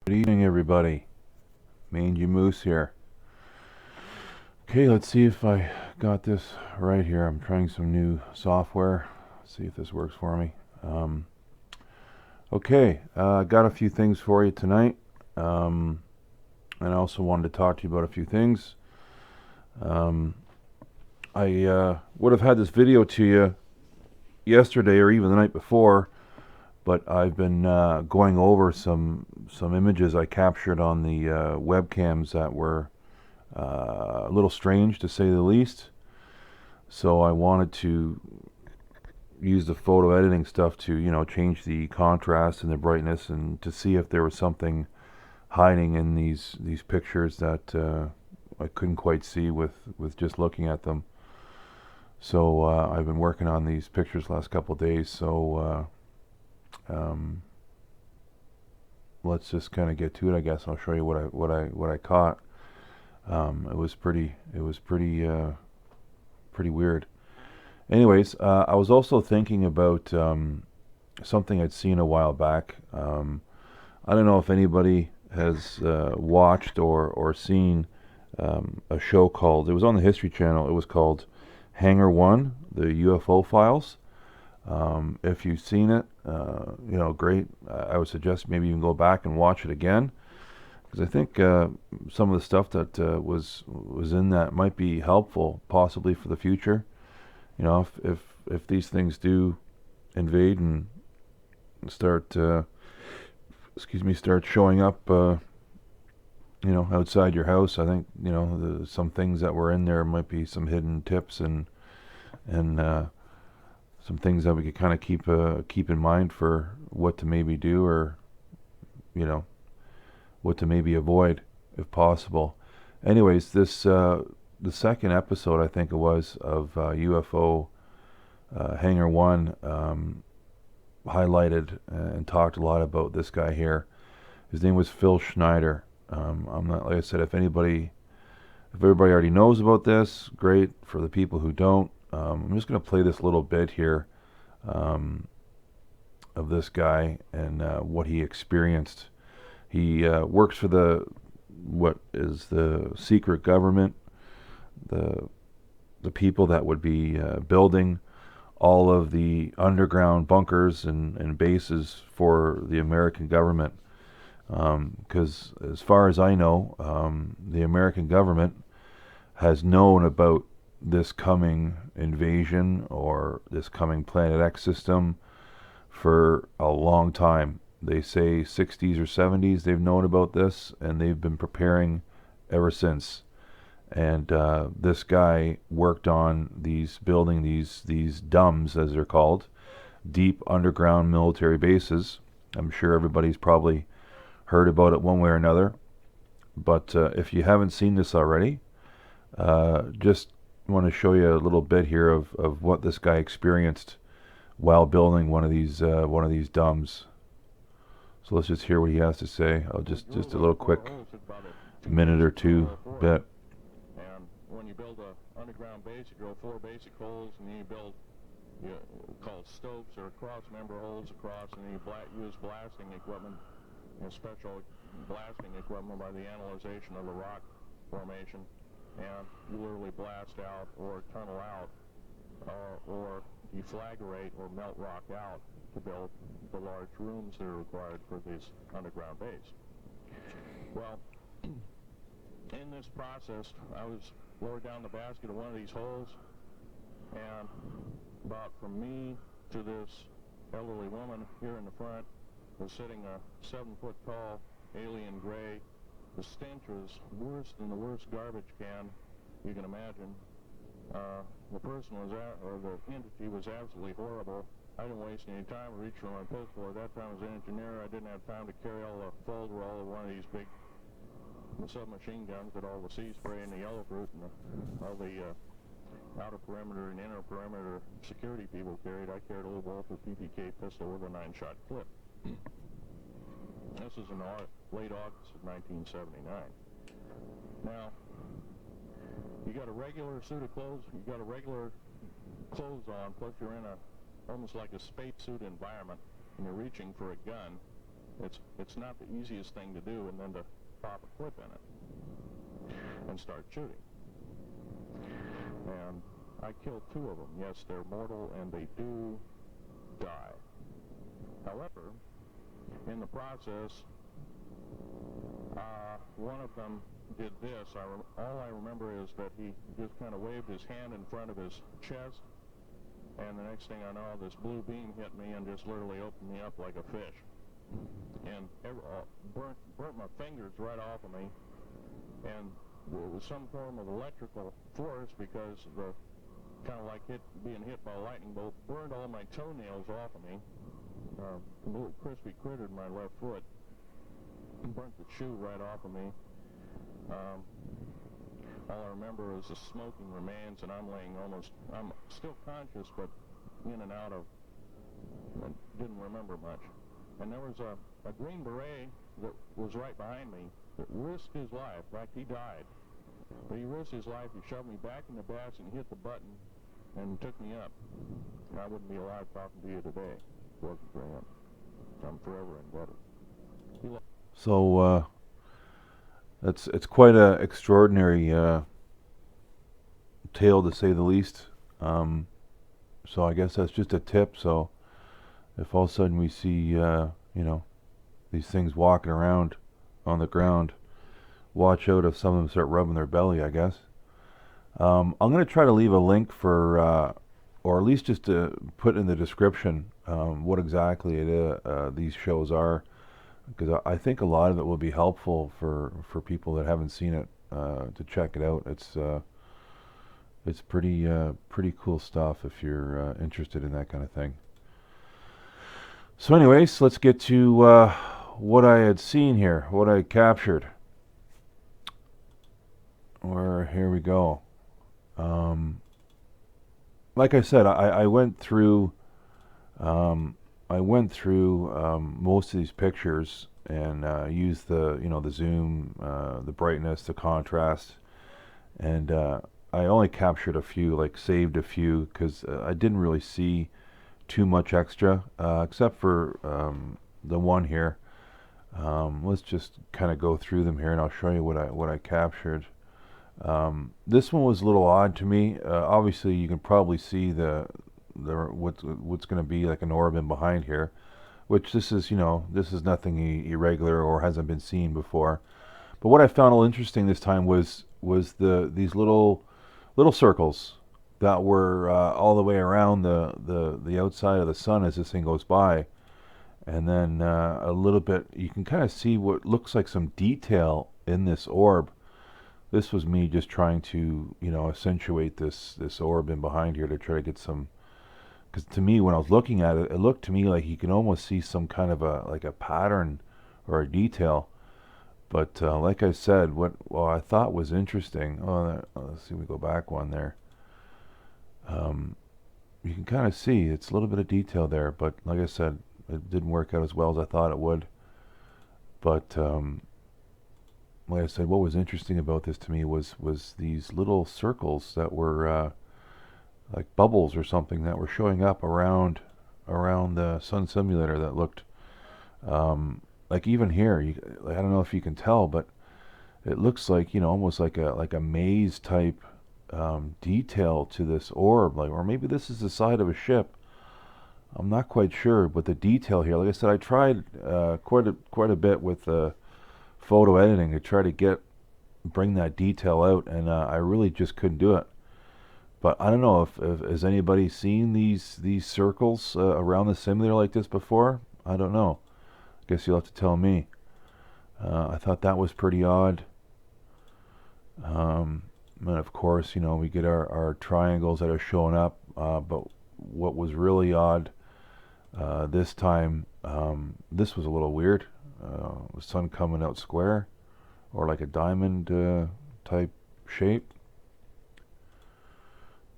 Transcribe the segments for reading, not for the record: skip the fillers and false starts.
Good evening, everybody. Mangy Moose here. Okay, let's see if I got this right here. I'm trying some new software. See if this works for me. Okay, got a few things for you tonight. And I also wanted to talk to you about a few things. I would have had this video to you yesterday or even the night before, but I've been going over some images I captured on the webcams that were a little strange, to say the least. So I wanted to use the photo editing stuff to, change the contrast and the brightness, and to see if there was something hiding in these pictures that I couldn't quite see with just looking at them. So I've been working on these pictures last couple of days. So let's just kind of get to it. I guess I'll show you what I caught. It was pretty weird. Anyways, I was also thinking about something I'd seen a while back. I don't know if anybody has watched or seen a show called, it was on the History Channel, it was called Hangar 1, the UFO Files. If you've seen it, great. I would suggest maybe you can go back and watch it again, because I think some of the stuff that was in that might be helpful, possibly for the future. If these things do invade and start start showing up outside your house, I think some things that were in there might be some hidden tips and some things that we could kind of keep in mind for what to maybe do, or what to maybe avoid if possible. Anyways, this the second episode, I think it was, of UFO Hangar 1 highlighted and talked a lot about this guy here. His name was Phil Schneider. I'm not, like I said, if everybody already knows about this, great. For the people who don't, I'm just going to play this little bit here of this guy and what he experienced. He works for what is the secret government, the people that would be building all of the underground bunkers and bases for the American government. Because as far as I know, the American government has known about this coming invasion or this coming Planet X system for a long time. They say 60s or 70s they've known about this, and they've been preparing ever since. And this guy worked on building these DUMBs, as they're called, deep underground military bases. I'm sure everybody's probably heard about it one way or another. But if you haven't seen this already, just want to show you a little bit here of what this guy experienced while building one of these DUMBs. So let's just hear what he has to say. I'll just a little quick minute or two bit. And when you build an underground base, you drill 4 basic holes, and then you build called stopes or cross member holes across, and then you use blasting equipment, special blasting equipment by the analyzation of the rock formation, and you literally blast out or tunnel out or deflagrate or melt rock out to build the large rooms that are required for this underground base. Well, in this process, I was lowered down the basket of one of these holes, and about from me to this elderly woman here in the front was sitting a 7-foot tall alien gray. The stench was worse than the worst garbage can you can imagine. The person was or the entity was absolutely horrible. I didn't waste any time reaching for my pistol. At that time, as an engineer, I didn't have time to carry all the folder, all of one of these big submachine guns with all the sea spray and the yellow fruit and all the outer perimeter and inner perimeter security people carried. I carried a little bulletproof PPK pistol with a 9-shot clip. This is in late August of 1979. Now, you got a regular suit of clothes, you got a regular clothes on, plus you're in almost like a spacesuit environment, and you're reaching for a gun, it's not the easiest thing to do, and then to pop a clip in it and start shooting. And I killed 2 of them. Yes, they're mortal and they do die. However, in the process, one of them did this. All I remember is that he just kind of waved his hand in front of his chest, and the next thing I know, this blue beam hit me and just literally opened me up like a fish, and burnt my fingers right off of me. And it was some form of electrical force, because the kind of like being hit by a lightning bolt burned all my toenails off of me. A little crispy critter in my left foot, burnt the shoe right off of me. All I remember is the smoking remains, and I'm still conscious, but in and out of, I didn't remember much. And there was a Green Beret that was right behind me that risked his life. In fact, he died. But he risked his life. He shoved me back in the bats and hit the button and took me up. And I wouldn't be alive talking to you today if it wasn't for him. So I'm forever indebted. So it's quite a extraordinary tale, to say the least. So I guess that's just a tip. So if all of a sudden we see these things walking around on the ground, watch out if some of them start rubbing their belly, I guess. I'm going to try to leave a link for, or at least just to put in the description what exactly these shows are, because I think a lot of it will be helpful for people that haven't seen it to check it out. It's pretty cool stuff if you're interested in that kind of thing. So anyways, let's get to what I had seen here, what I captured. Here we go. Like I said, I went through most of these pictures and used the zoom, the brightness, the contrast, and I only captured a few, like saved a few, because I didn't really see too much extra, except for the one here. Let's just kind of go through them here, and I'll show you what I captured. This one was a little odd to me. Obviously, you can probably see what's going to be like an orb in behind here, which this is nothing irregular or hasn't been seen before. But what I found a little interesting this time was these little circles that were all the way around the outside of the sun as this thing goes by, and then a little bit you can kind of see what looks like some detail in this orb. This was me just trying to, accentuate this orb in behind here to try to get some, because to me, when I was looking at it, it looked to me like you can almost see some kind of a pattern or a detail. But like I said, what I thought was interesting, let's see, we go back one there. You can kind of see it's a little bit of detail there, but like I said, it didn't work out as well as I thought it would. But like I said, what was interesting about this to me was these little circles that were like bubbles or something that were showing up around the sun simulator that looked like, even here, I don't know if you can tell, but it looks like, almost like a maze type detail to this orb, or maybe this is the side of a ship. I'm not quite sure, but the detail here, like I said, I tried quite a bit with photo editing to try to bring that detail out, and I really just couldn't do it. But I don't know if has anybody seen these circles around the simulator like this before? I don't know. I guess you'll have to tell me. I thought that was pretty odd. And of course, we get our triangles that are showing up. But what was really odd this time, this was a little weird. The sun coming out square, or like a diamond type shape.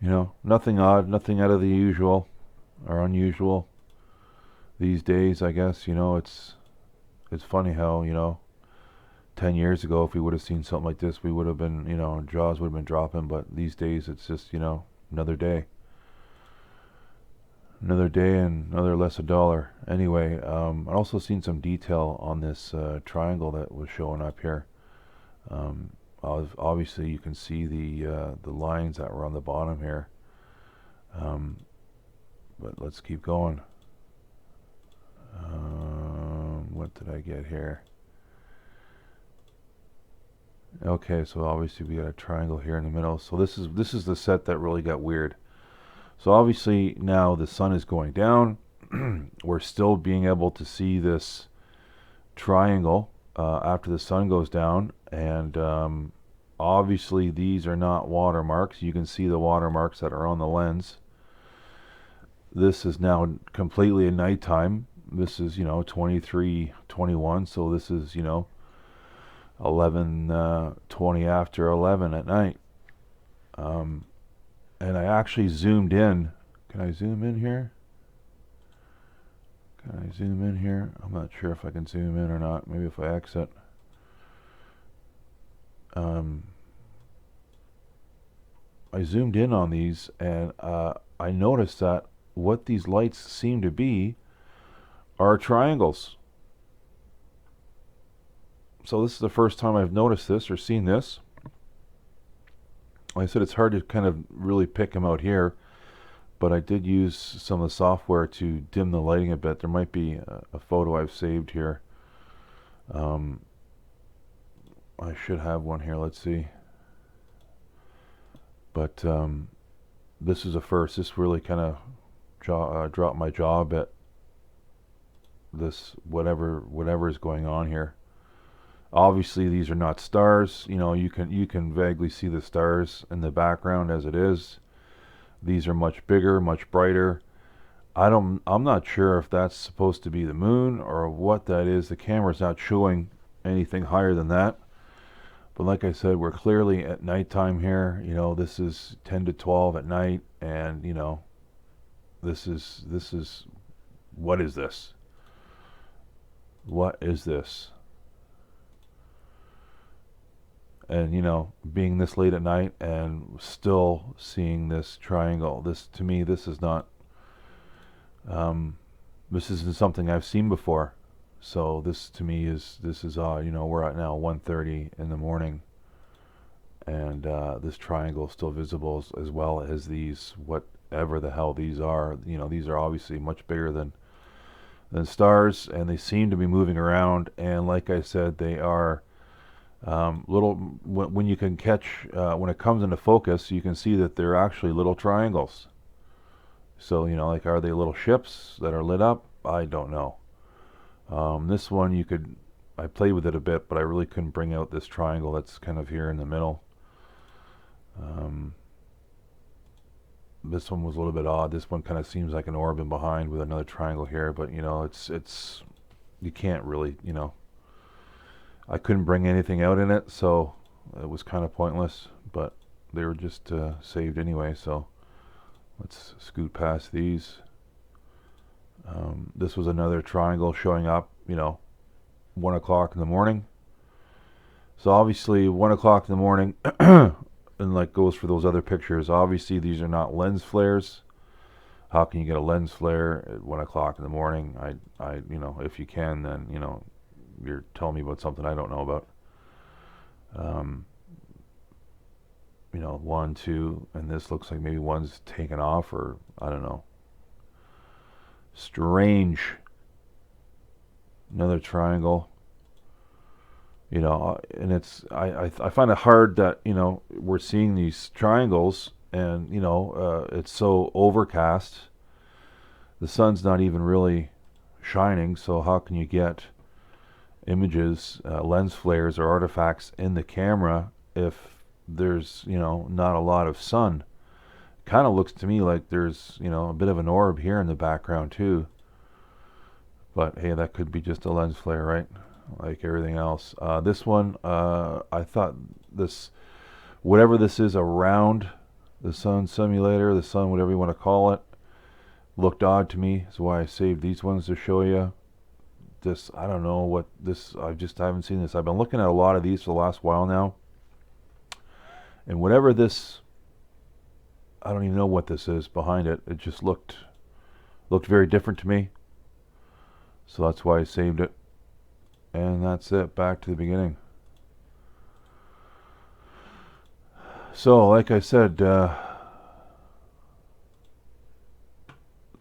Nothing odd, nothing out of the usual or unusual these days, I guess. It's funny how 10 years ago, if we would have seen something like this, we would have been, jaws would have been dropping. But these days, it's just another day. Another day and another less $1. Anyway, I also seen some detail on this triangle that was showing up here. Um, Obviously, you can see the lines that were on the bottom here. Um, but let's keep going. What did I get here? Okay, so obviously we got a triangle here in the middle. So this is the set that really got weird. So obviously now the sun is going down. We're still being able to see this triangle after the sun goes down, and obviously these are not watermarks. You can see the watermarks that are on the lens. This is now completely at nighttime. This is 23:21, so this is 11:20 after 11 at night. And I actually zoomed in. Can I zoom in here? Can I zoom in here? I'm not sure if I can zoom in or not. Maybe if I exit. I zoomed in on these, and I noticed that what these lights seem to be are triangles. So this is the first time I've noticed this or seen this. Like I said, it's hard to kind of really pick them out here, but I did use some of the software to dim the lighting a bit. There might be a photo I've saved here. I should have one here. Let's see. But this is a first. This really kind of dropped my jaw a bit. This whatever is going on here. Obviously, these are not stars. You can vaguely see the stars in the background as it is. These are much bigger, much brighter. I'm not sure if that's supposed to be the moon or what that is. The camera's not showing anything higher than that. But like I said, we're clearly at nighttime here. This is 10 to 12 at night, and this is what is this? What is this? And being this late at night and still seeing this triangle, to me, this is not this isn't something I've seen before. So this to me is we're at now 1:30 in the morning, and this triangle is still visible, as well as these, whatever the hell these are. These are obviously much bigger than stars, and they seem to be moving around. And like I said, they are little. When you can catch, when it comes into focus, you can see that they're actually little triangles. So like, are they little ships that are lit up? I don't know. This one, I played with it a bit, but I really couldn't bring out this triangle that's kind of here in the middle. This one was a little bit odd. This one kind of seems like an orb in behind with another triangle here, but it's you can't really, I couldn't bring anything out in it, so it was kind of pointless, but they were just saved anyway, so let's scoot past these. This was another triangle showing up, 1 o'clock in the morning. So obviously 1 o'clock in the morning, and like goes for those other pictures, obviously these are not lens flares. How can you get a lens flare at 1 o'clock in the morning? If you can, then you're telling me about something I don't know about. 1, 2, and this looks like maybe one's taken off, or I don't know. Strange. Another triangle. And I find it hard that we're seeing these triangles, and it's so overcast. The sun's not even really shining, so how can you get images, lens flares or artifacts in the camera if there's not a lot of sun? Kind of looks to me like there's a bit of an orb here in the background too, but hey, that could be just a lens flare, right? Like everything else. This one, I thought this, whatever this is around the sun simulator, the sun, whatever you want to call it, looked odd to me. That's why I saved these ones to show you. This, I don't know what this, I haven't seen this. I've been looking at a lot of these for the last while now, and whatever this, I don't even know what this is behind it. It just looked Looked very different to me, so that's why I saved it. And that's it. Back to the beginning. So, like I said, a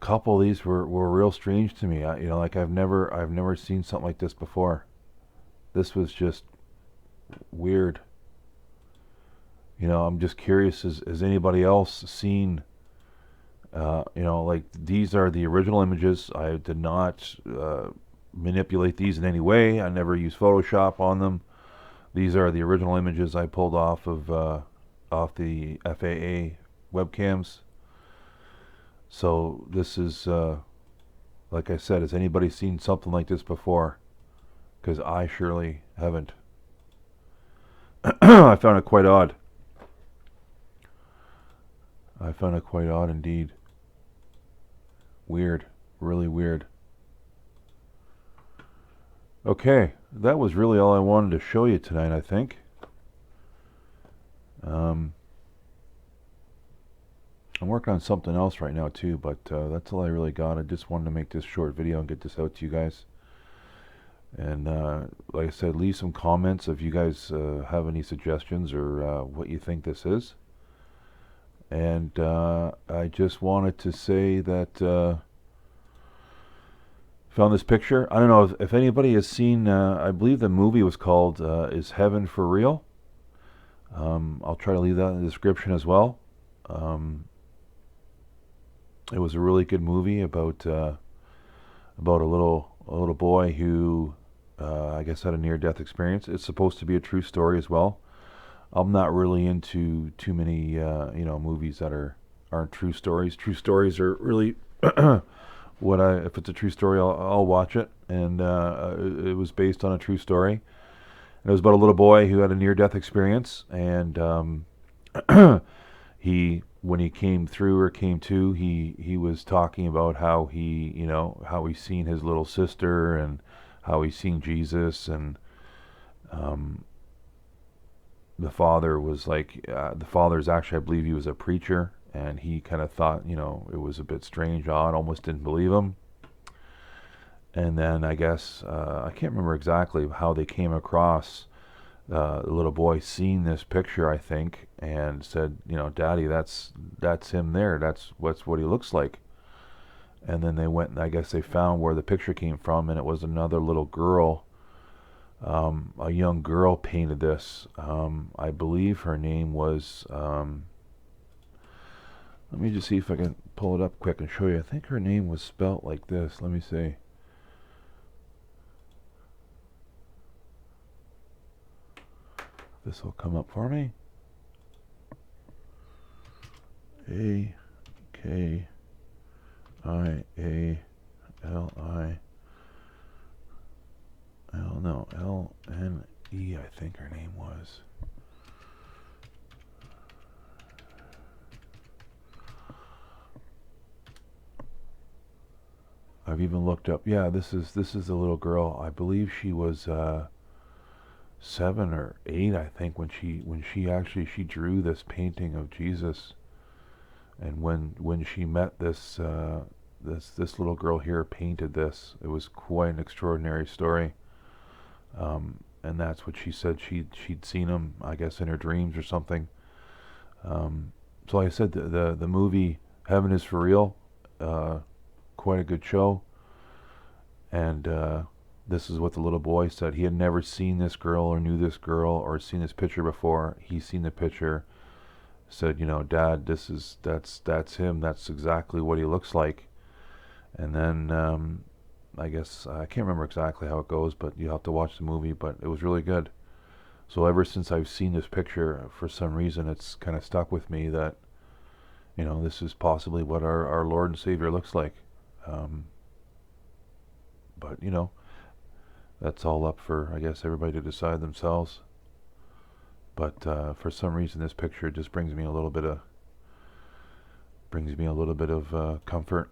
couple of these were real strange to me. Like I've never seen something like this before. This was just weird. I'm just curious. Has anybody else seen? Like these are the original images. I did not manipulate these in any way. I never used Photoshop on them. These are the original images I pulled off the F.A.A. webcams. So this is, like I said, has anybody seen something like this before? Because I surely haven't. I found it quite odd. I found it quite odd indeed. Weird. Really weird. Okay, that was really all I wanted to show you tonight, I think. I'm working on something else right now too, but that's all I really got. I just wanted to make this short video and get this out to you guys. And like I said, leave some comments if you guys have any suggestions or what you think this is. And I just wanted to say that found this picture. I don't know if anybody has seen, I believe the movie was called Is Heaven for Real? I'll try to leave that in the description as well. It was a really good movie about a little boy who I guess had a near-death experience. It's supposed to be a true story as well. I'm not really into too many movies that aren't true stories. True stories are really if it's a true story, I'll watch it. And it was based on a true story. And it was about a little boy who had a near-death experience, and when he came through or came to, he was talking about how he's seen his little sister and how he's seen Jesus, and the father was like, the father's actually, I believe he was a preacher, and he kind of thought, it was a bit strange, odd, almost didn't believe him. And then I guess, I can't remember exactly how they came across the little boy seeing this picture, I think, and said, Daddy, that's him there. That's what he looks like. And then they went, and I guess they found where the picture came from, and it was another little girl. A young girl painted this. I believe her name was, let me just see if I can pull it up quick and show you. I think her name was spelt like this. Let me see. This will come up for me. A-K-I-A-L-I. L-N-E, I think her name was. I've even looked up. Yeah, this is the little girl. I believe she was 7 or 8, I think, when she actually drew this painting of Jesus. And when she met this this little girl here painted this. It was quite an extraordinary story. And that's what she said. She'd seen him, I guess, in her dreams or something. So like I said, the movie Heaven is for Real, quite a good show. And this is what the little boy said. He had never seen this girl or knew this girl or seen this picture before. He's seen the picture, said, Dad, that's him. That's exactly what he looks like. And then I guess I can't remember exactly how it goes, but you have to watch the movie. But it was really good. So ever since I've seen this picture, for some reason, it's kind of stuck with me that this is possibly what our Lord and Savior looks like. But that's all up for, I guess, everybody to decide themselves. But for some reason, this picture just brings me a little bit of comfort.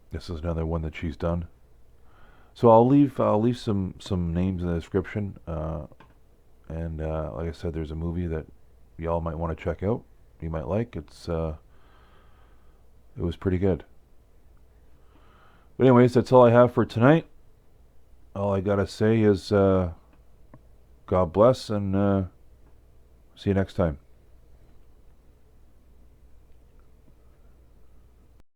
This is another one that she's done. So I'll leave some names in the description. And like I said, there's a movie that y'all might want to check out. You might like. it was pretty good. But anyways, that's all I have for tonight. All I gotta say is God bless, and see you next time.